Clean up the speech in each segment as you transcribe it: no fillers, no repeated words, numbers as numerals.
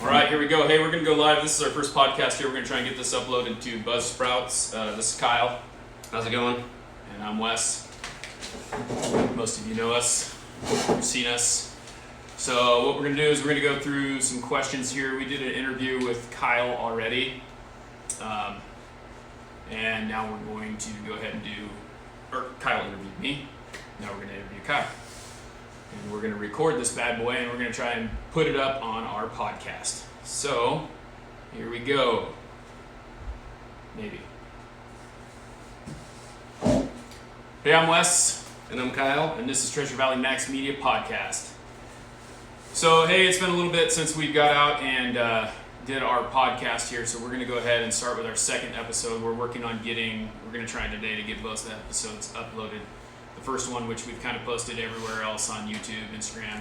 All right, here we go. Hey, we're going to go live. This is our first podcast here. We're going to try and get this uploaded to Buzzsprouts. This is Kyle. How's it going? And I'm Wes. Most of you know us. You've seen us. So what we're going to do is we're going to go through some questions here. We did an interview with Kyle already. And now we're going to go ahead and Kyle interviewed me. Now we're going to interview Kyle. And we're going to record this bad boy and we're going to try and put it up on our podcast. So, here we go. Maybe. Hey, I'm Wes. And I'm Kyle. And this is TreasureValleyMaxMedia podcast. So, hey, it's been a little bit since we got out and did our podcast here, so we're going to go ahead and start with our second episode. We're working on we're going to try today to get both the episodes uploaded. The first one, which we've kind of posted everywhere else on YouTube, Instagram,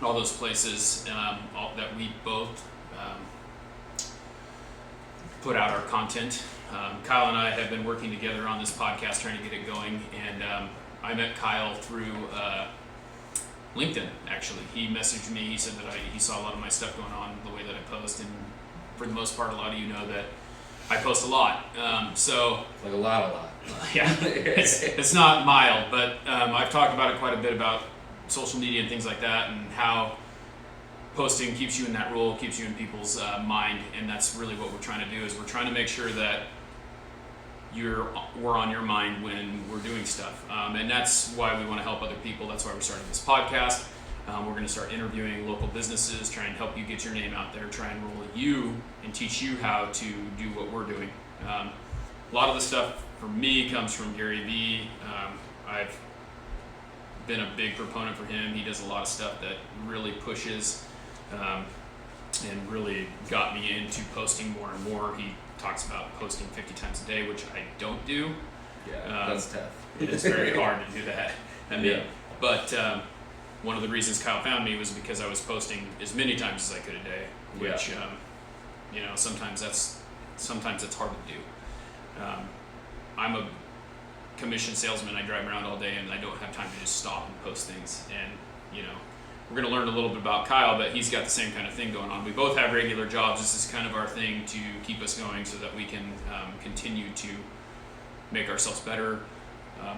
all those places that we both put out our content. Kyle and I have been working together on this podcast, trying to get it going, and I met Kyle through LinkedIn, actually. He messaged me, he said that he saw a lot of my stuff going on, the way that I post, and for the most part, a lot of you know that I post a lot. Like a lot. Yeah, it's not mild, but I've talked about it quite a bit about social media and things like that, and how posting keeps you in that role, keeps you in people's mind, and that's really what we're trying to do. Is we're trying to make sure that we're on your mind when we're doing stuff, and that's why we want to help other people. That's why we're starting this podcast. We're going to start interviewing local businesses, try and help you get your name out there, try and roll you and teach you how to do what we're doing. A lot of the stuff for me comes from Gary Vee. I've been a big proponent for him. He does a lot of stuff that really pushes and really got me into posting more and more. He talks about posting 50 times a day, which I don't do. Yeah, that's tough. It is very hard to do that. But one of the reasons Kyle found me was because I was posting as many times as I could a day, which sometimes it's hard to do. I'm a commission salesman. I drive around all day and I don't have time to just stop and post things. And we're going to learn a little bit about Kyle, but he's got the same kind of thing going on. We both have regular jobs. This is kind of our thing to keep us going so that we can continue to make ourselves better,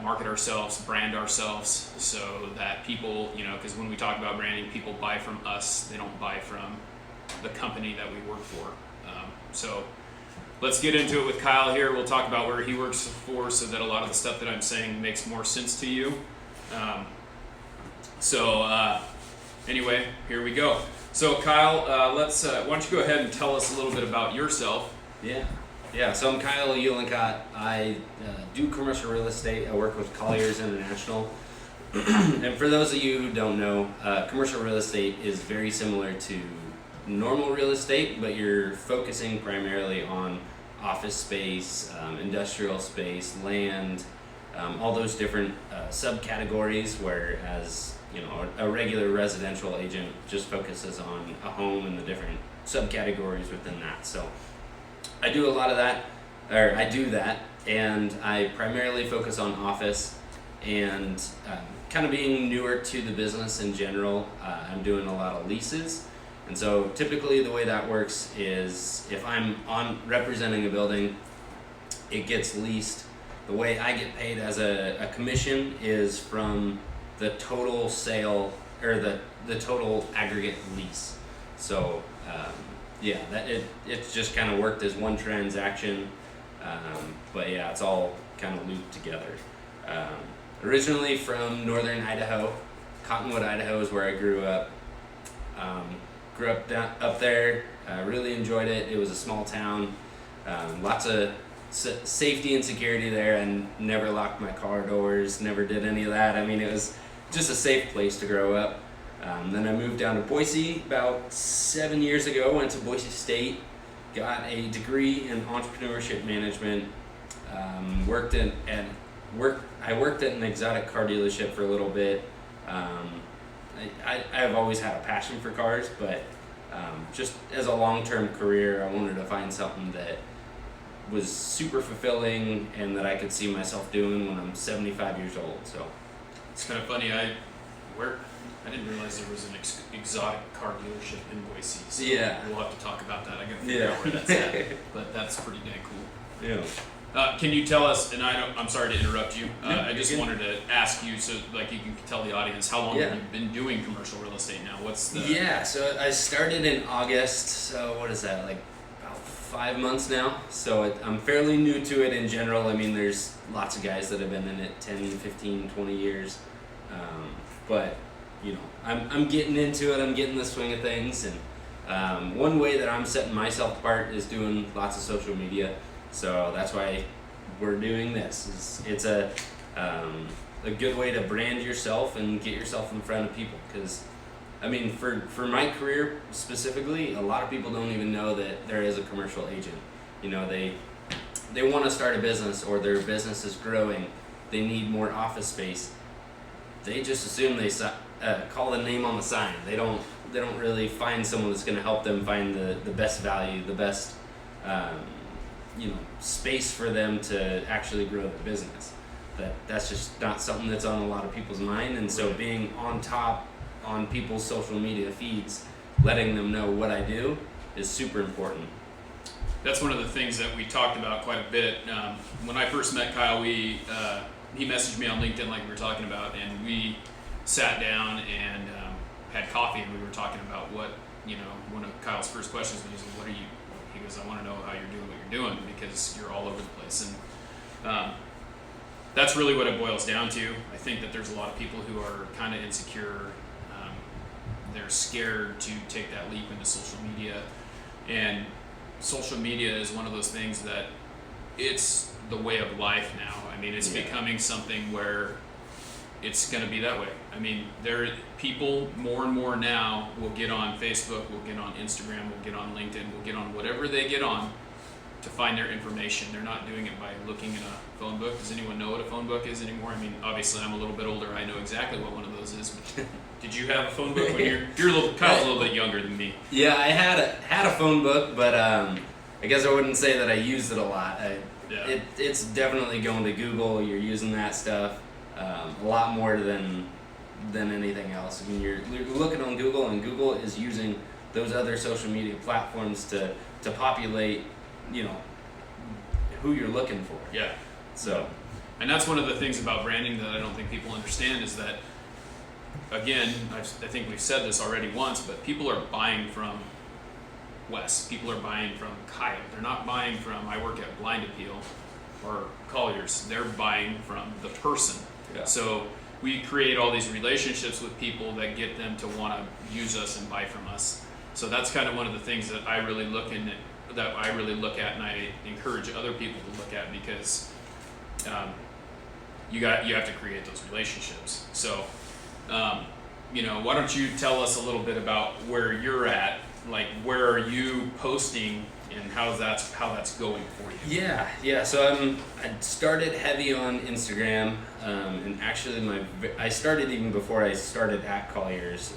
market ourselves, brand ourselves, so that people, because when we talk about branding, people buy from us. They don't buy from the company that we work for. So let's get into it with Kyle here. We'll talk about where he works for so that a lot of the stuff that I'm saying makes more sense to you. Anyway, here we go. So Kyle, why don't you go ahead and tell us a little bit about yourself? Yeah. So I'm Kyle Uhlencott. I do commercial real estate. I work with Colliers International. And for those of you who don't know, commercial real estate is very similar to normal real estate, but you're focusing primarily on office space, industrial space, land, all those different subcategories, whereas a regular residential agent just focuses on a home and the different subcategories within that. So I do a lot of that, or I do that, and I primarily focus on office, and kind of being newer to the business in general, I'm doing a lot of leases. And so typically the way that works is if I'm representing a building, it gets leased. The way I get paid as a commission is from the total sale, or the total aggregate lease. So it's just kind of worked as one transaction, but yeah, it's all kind of looped together. Originally from northern Idaho, Cottonwood, Idaho is where I grew up. Grew up there, really enjoyed it. It was a small town, lots of safety and security there, and never locked my car doors, never did any of that. I mean, it was just a safe place to grow up. Then I moved down to Boise about 7 years ago, went to Boise State, got a degree in entrepreneurship management, I worked at an exotic car dealership for a little bit. I've always had a passion for cars, but just as a long-term career, I wanted to find something that was super fulfilling and that I could see myself doing when I'm 75 years old. So it's kind of funny. I didn't realize there was an exotic car dealership in Boise. So Yeah. we'll have to talk about that. I gotta figure out where that's at. But that's pretty dang cool. Yeah. Can you tell us? And I'm sorry to interrupt you. No, I you're just good. wanted to ask you, so like you can tell the audience, how long Yeah. have you been doing commercial real estate now? What's the? Yeah, so I started in August, so what is that, like about 5 months now? So I'm fairly new to it in general. I mean, there's lots of guys that have been in it 10, 15, 20 years. But, you know, I'm getting into it, I'm getting the swing of things. And one way that I'm setting myself apart is doing lots of social media. So that's why we're doing this. It's a good way to brand yourself and get yourself in front of people. Because, I mean, for my career specifically, a lot of people don't even know that there is a commercial agent. You know, they want to start a business, or their business is growing. They need more office space. They just assume they call the name on the sign. They don't really find someone that's going to help them find the best value, the best space for them to actually grow their business. That's just not something that's on a lot of people's mind. And so being on top on people's social media feeds, letting them know what I do is super important. That's one of the things that we talked about quite a bit. When I first met Kyle, he messaged me on LinkedIn like we were talking about, and we sat down and had coffee, and we were talking about what, one of Kyle's first questions was, what are you, he goes, I want to know how you're doing what you're doing, because you're all over the place. And that's really what it boils down to. I think that there's a lot of people who are kind of insecure. They're scared to take that leap into social media. And social media is one of those things that it's the way of life now. I mean, it's becoming something where it's going to be that way. I mean, people more and more now will get on Facebook, will get on Instagram, will get on LinkedIn, will get on whatever they get on to find their information. They're not doing it by looking in a phone book. Does anyone know what a phone book is anymore? I mean, obviously I'm a little bit older. I know exactly what one of those is. But did you have a phone book when Kyle's a little bit younger than me? Yeah, I had a phone book, but I guess I wouldn't say that I used it a lot. It's definitely going to Google. You're using that stuff a lot more than anything else. I mean, you're looking on Google, and Google is using those other social media platforms to populate, who you're looking for. Yeah. So, and that's one of the things about branding that I don't think people understand is that, again, I think we've said this already once, but people are buying from Wes. People are buying from Kyle. They're not buying from, I work at Blind Appeal or Colliers. They're buying from the person. Yeah. So we create all these relationships with people that get them to want to use us and buy from us. So that's kind of one of the things that I really look at, and I encourage other people to look at, because you have to create those relationships. So why don't you tell us a little bit about where you're at, like where are you posting and how that's going for you? Yeah. So I started heavy on Instagram, and actually I started even before I started at Colliers.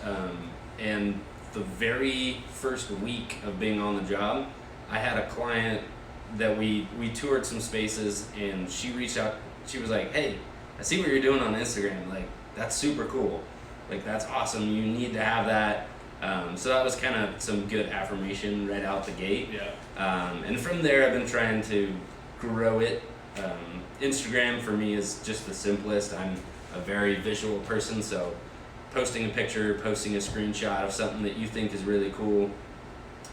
And the very first week of being on the job, I had a client that we toured some spaces, and she reached out. She was like, "Hey, I see what you're doing on Instagram. Like, that's super cool. Like, that's awesome. You need to have that." So that was kind of some good affirmation right out the gate. Yeah. And from there, I've been trying to grow it. Instagram for me is just the simplest. I'm a very visual person, so posting a picture, posting a screenshot of something that you think is really cool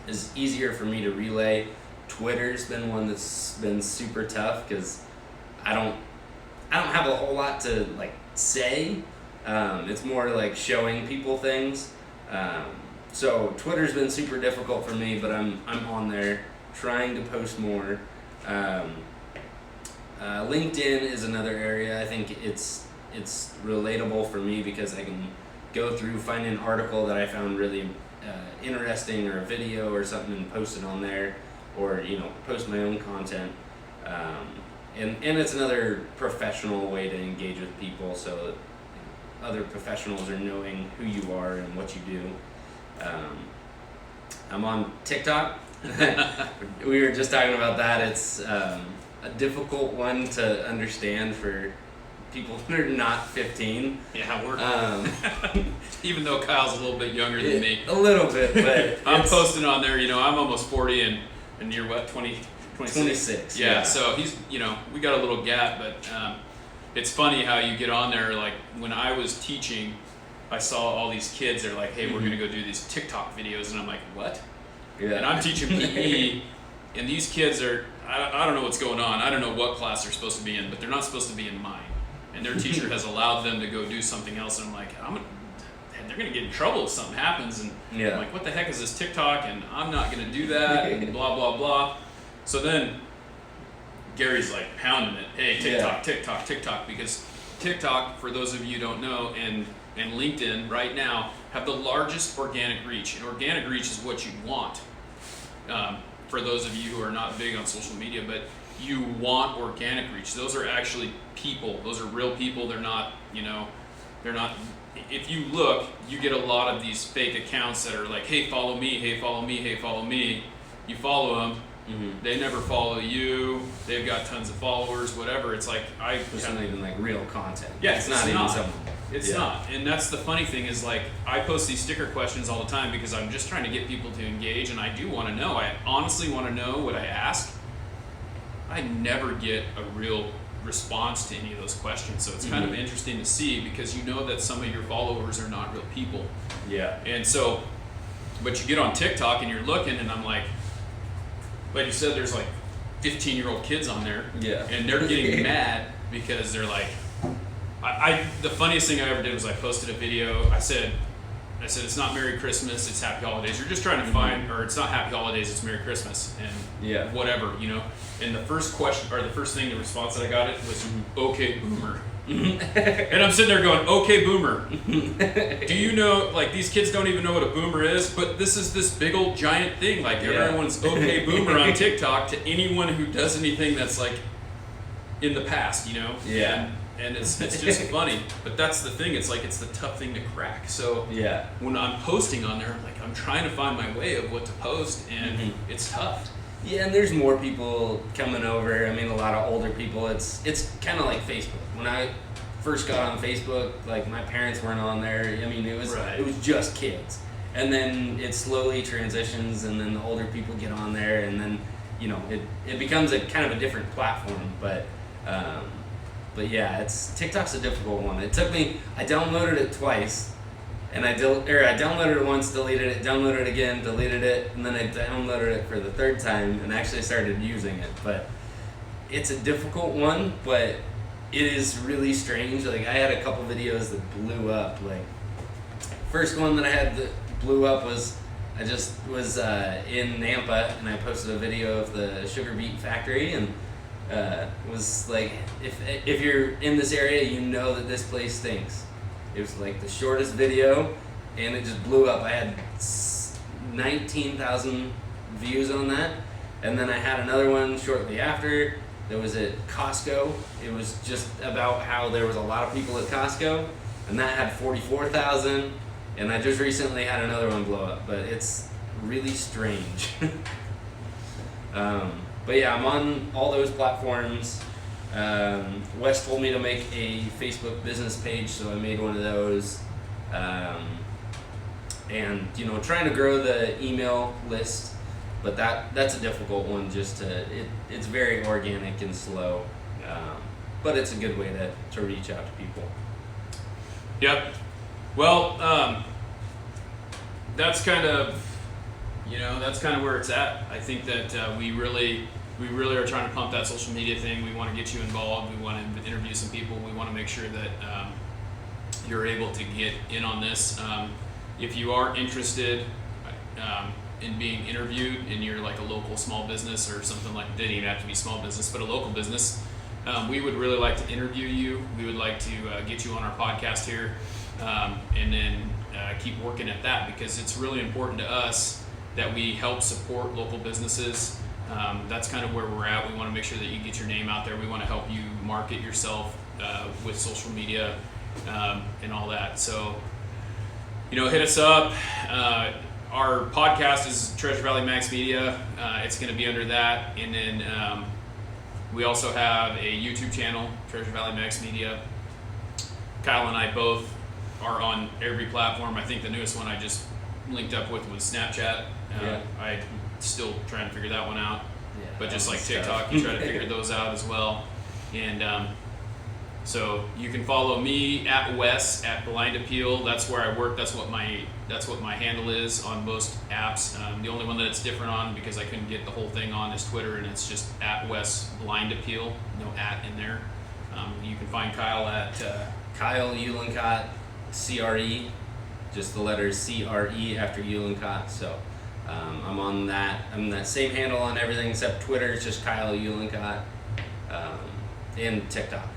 is easier for me to relay. Twitter's been one that's been super tough, because I don't have a whole lot to say. It's more like showing people things. So Twitter's been super difficult for me, but I'm on there trying to post more. LinkedIn is another area. I think it's relatable for me, because I can go through, find an article that I found really interesting, or a video or something, and post it on there, or post my own content. And it's another professional way to engage with people, so that other professionals are knowing who you are and what you do. I'm on TikTok. We were just talking about that. It's a difficult one to understand for people that are not 15. Yeah, we're even though Kyle's a little bit younger than me. A little bit, but I'm posting on there, I'm almost 40 and you're what, 26? 26. Yeah, so he's, we got a little gap, but it's funny how you get on there. Like when I was teaching, I saw all these kids that are like, hey, we're going to go do these TikTok videos. And I'm like, what? Yeah. And I'm teaching PE, and these kids are, I don't know what's going on. I don't know what class they're supposed to be in, but they're not supposed to be in mine. And their teacher has allowed them to go do something else. And I'm like, they're going to get in trouble if something happens. And I'm like, what the heck is this TikTok? And I'm not going to do that, and blah, blah, blah. So then Gary's like pounding it. Hey, TikTok, TikTok, TikTok. Because TikTok, for those of you who don't know, and LinkedIn right now have the largest organic reach. And organic reach is what you want. For those of you who are not big on social media, but you want organic reach. Those are actually people. Those are real people. They're not, they're not. If you look, you get a lot of these fake accounts that are like, hey, follow me, hey, follow me, hey, follow me. You follow them. Mm-hmm. They never follow you. They've got tons of followers, whatever. It's like it's not even like real content. Yeah, it's not even someone. It's not. And that's the funny thing is like I post these sticker questions all the time because I'm just trying to get people to engage, and I do want to know. I honestly want to know what I ask. I never get a real response to any of those questions, so it's kind of interesting to see because you know that some of your followers are not real people. Yeah. And so, but you get on TikTok and you're looking, and I'm like you said, there's like 15-year-old kids on there. Yeah. And they're getting mad because they're like, the funniest thing I ever did was I posted a video. I said it's not Merry Christmas, it's Happy Holidays. You're just trying to find, or it's not Happy Holidays, it's Merry Christmas, and whatever, And the first question, or the first thing, the response that I got was, okay, boomer. And I'm sitting there going, okay, boomer. Do you know, like, these kids don't even know what a boomer is, but this is this big old giant thing. Like, everyone's okay, boomer on TikTok to anyone who does anything that's, like, in the past, Yeah. And it's just funny. But that's the thing. It's like, it's the tough thing to crack. So when I'm posting on there, I'm trying to find my way of what to post, and it's tough. Yeah, and there's more people coming over. I mean, a lot of older people. It's kind of like Facebook. When I first got on Facebook, like my parents weren't on there. I mean, it was just kids. And then it slowly transitions, and then the older people get on there, and then it becomes a kind of a different platform. But yeah, TikTok's a difficult one. It took me. I downloaded it twice. And I downloaded it once, deleted it, downloaded it again, deleted it, and then I downloaded it for the third time and actually started using it. But it's a difficult one, but it is really strange. Like, I had a couple videos that blew up. Like, first one that I had that blew up was I just was in Nampa, and I posted a video of the sugar beet factory, and was like, if you're in this area, you know that this place stinks. It was like the shortest video, and it just blew up. I had 19,000 views on that, and then I had another one shortly after that was at Costco. It was just about how there was a lot of people at Costco, and that had 44,000, and I just recently had another one blow up, but it's really strange. But yeah, I'm on all those platforms. Wes told me to make a Facebook business page, so I made one of those. And trying to grow the email list, but that's a difficult one. It's very organic and slow, but it's a good way to reach out to people. Yep. Well, that's kind of where it's at. I think that we really are trying to pump that social media thing. We want to get you involved. We want to interview some people. We want to make sure that you're able to get in on this. If you are interested in being interviewed and you're like a local small business or something like, didn't even have to be small business, but a local business, we would really like to interview you. We would like to get you on our podcast here, and then keep working at that, because it's really important to us that we help support local businesses. That's kind of where we're at. We want to make sure that you get your name out there. We want to help you market yourself with social media and all that. So, hit us up. Our podcast is Treasure Valley Max Media. It's going to be under that. And then we also have a YouTube channel, Treasure Valley Max Media. Kyle and I both are on every platform. I think the newest one I just linked up with was Snapchat. I'm still trying to figure that one out. Yeah, But just like tough. TikTok, you try to figure those out as well. And so you can follow me at Wes at Blind Appeal. That's where I work. That's what my handle is on most apps. The only one that it's different on, because I couldn't get the whole thing on, is Twitter, and it's just at Wes Blind Appeal. No at in there. You can find Kyle at Kyle Uhlencott, CRE, just the letters CRE after Uhlencott. So I'm on that. I'm that same handle on everything except Twitter. It's just Kyle Uhlencott, and TikTok.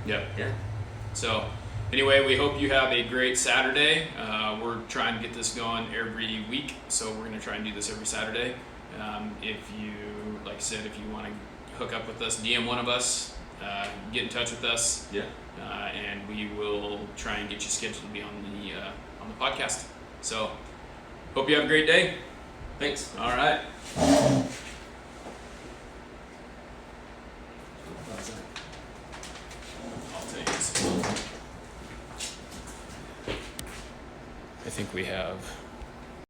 Yep. Yeah. So, anyway, we hope you have a great Saturday. We're trying to get this going every week, so we're going to try and do this every Saturday. If you, like I said, if you want to hook up with us, DM one of us, get in touch with us, Yeah. and we will try and get you scheduled to be on the podcast. So, hope you have a great day. Thanks. All right. I'll tell you this. I think we have